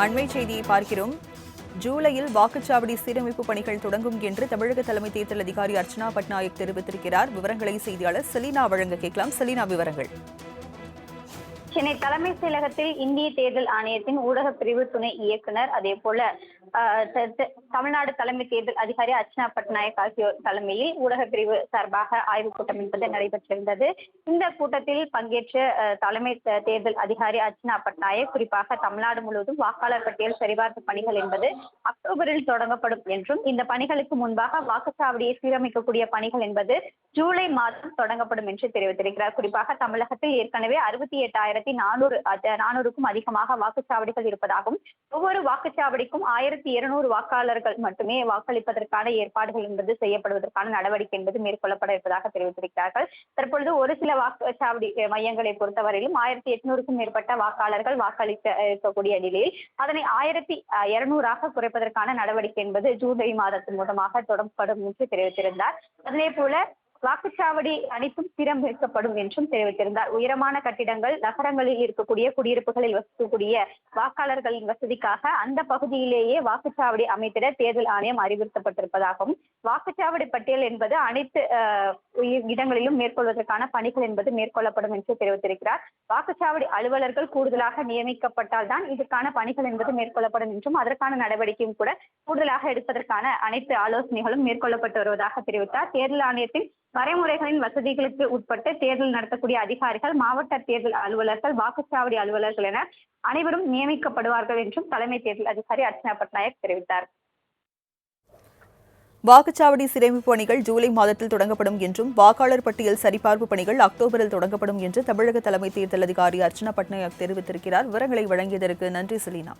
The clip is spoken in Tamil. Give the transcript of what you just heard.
அண்மை செய்தியை பார்க்கிறோம். ஜூலையில் வாக்குச்சாவடி சீரமைப்பு பணிகள் தொடங்கும் என்று தமிழக தலைமை தேர்தல் அதிகாரி அர்ச்சனா பட்நாயக் தெரிவித்திருக்கிறார். விவரங்களை செய்தியாளர் செலினா வழங்க கேட்கலாம். செலினா, விவரங்கள். சென்னை தலைமைச் செயலகத்தில் இந்திய தேர்தல் ஆணையத்தின் ஊடக பிரிவு துணை இயக்குனர், அதே போல தமிழ்நாடு தலைமை தேர்தல் அதிகாரி அர்ச்சனா பட்நாயக் ஆகியோர் தலைமையில் ஊடக பிரிவு சார்பாக ஆய்வுக் கூட்டம் என்பது நடைபெற்றிருந்தது. இந்த கூட்டத்தில் பங்கேற்ற தலைமை தேர்தல் அதிகாரி அர்ச்சனா பட்நாயக் குறிப்பாக தமிழ்நாடு முழுவதும் வாக்காளர் பட்டியல் சரிபார்ப்பு பணிகள் என்பது அக்டோபரில் தொடங்கப்படும் என்றும், இந்த பணிகளுக்கு முன்பாக வாக்குச்சாவடியை சீரமைக்கக்கூடிய பணிகள் என்பது ஜூலை மாதம் தொடங்கப்படும் என்று தெரிவித்திருக்கிறார். குறிப்பாக தமிழகத்தில் ஏற்கனவே 68,400க்கும் அதிகமாக வாக்குச்சாவடிகள் இருப்பதாகவும், ஒவ்வொரு வாக்குச்சாவடிக்கும் 1,200 வாக்காளர்கள் மட்டுமே வாக்களிப்பதற்கான ஏற்பாடுகள் என்பது செய்யப்படுவதற்கான நடவடிக்கை என்பது மேற்கொள்ளப்பட இருப்பதாக தெரிவித்திருக்கிறார்கள். தற்பொழுது ஒரு சில வாக்குச்சாவடி மையங்களை பொறுத்தவரையிலும் 1,800க்கும் மேற்பட்ட வாக்காளர்கள் வாக்களிக்க இருக்கக்கூடிய நிலையில் அதனை 1,200ஆக குறைப்பதற்கான நடவடிக்கை என்பது ஜூலை மாதத்தின் மூலமாக தொடங்கப்படும் என்று தெரிவித்திருந்தார். அதே போல வாக்குச்சாவடி அனைத்தும் சீரமைக்கப்படும் என்றும் தெரிவித்திருந்தார். உயரமான கட்டிடங்கள், நகரங்களில் இருக்கக்கூடிய குடியிருப்புகளில் வசிக்கக்கூடிய வாக்காளர்களின் வசதிக்காக அந்த பகுதியிலேயே வாக்குச்சாவடி அமைத்திட தேர்தல் ஆணையம் அறிவுறுத்தப்பட்டிருப்பதாகவும், வாக்குச்சாவடி பட்டியல் என்பது அனைத்து இடங்களிலும் மேற்கொள்வதற்கான பணிகள் என்பது மேற்கொள்ளப்படும் என்று தெரிவித்திருக்கிறார். வாக்குச்சாவடி அலுவலர்கள் கூடுதலாக நியமிக்கப்பட்டால் தான் இதற்கான பணிகள் என்பது மேற்கொள்ளப்படும் என்றும், அதற்கான நடவடிக்கையும் கூட கூடுதலாக எடுப்பதற்கான அனைத்து ஆலோசனைகளும் மேற்கொள்ளப்பட்டு வருவதாக தெரிவித்தார். தேர்தல் ஆணையத்தின் வரைமுறைகளின் வசதிகளுக்கு உட்பட்டு தேர்தல் நடத்தக்கூடிய அதிகாரிகள், மாவட்ட தேர்தல் அலுவலர்கள், வாக்குச்சாவடி அலுவலர்கள் என அனைவரும் நியமிக்கப்படுவார்கள் என்றும் தலைமை தேர்தல் அதிகாரி அர்ச்சனா பட்நாயக் தெரிவித்தார். வாக்குச்சாவடி சீரமைப்பு பணிகள் ஜூலை மாதத்தில் தொடங்கப்படும் என்றும், வாக்காளர் பட்டியல் சரிபார்ப்பு பணிகள் அக்டோபரில் தொடங்கப்படும் என்று தமிழக தலைமை தேர்தல் அதிகாரி அர்ச்சனா பட்நாயக் தெரிவித்திருக்கிறார். விவரங்களை வழங்கியதற்கு நன்றி செலினா.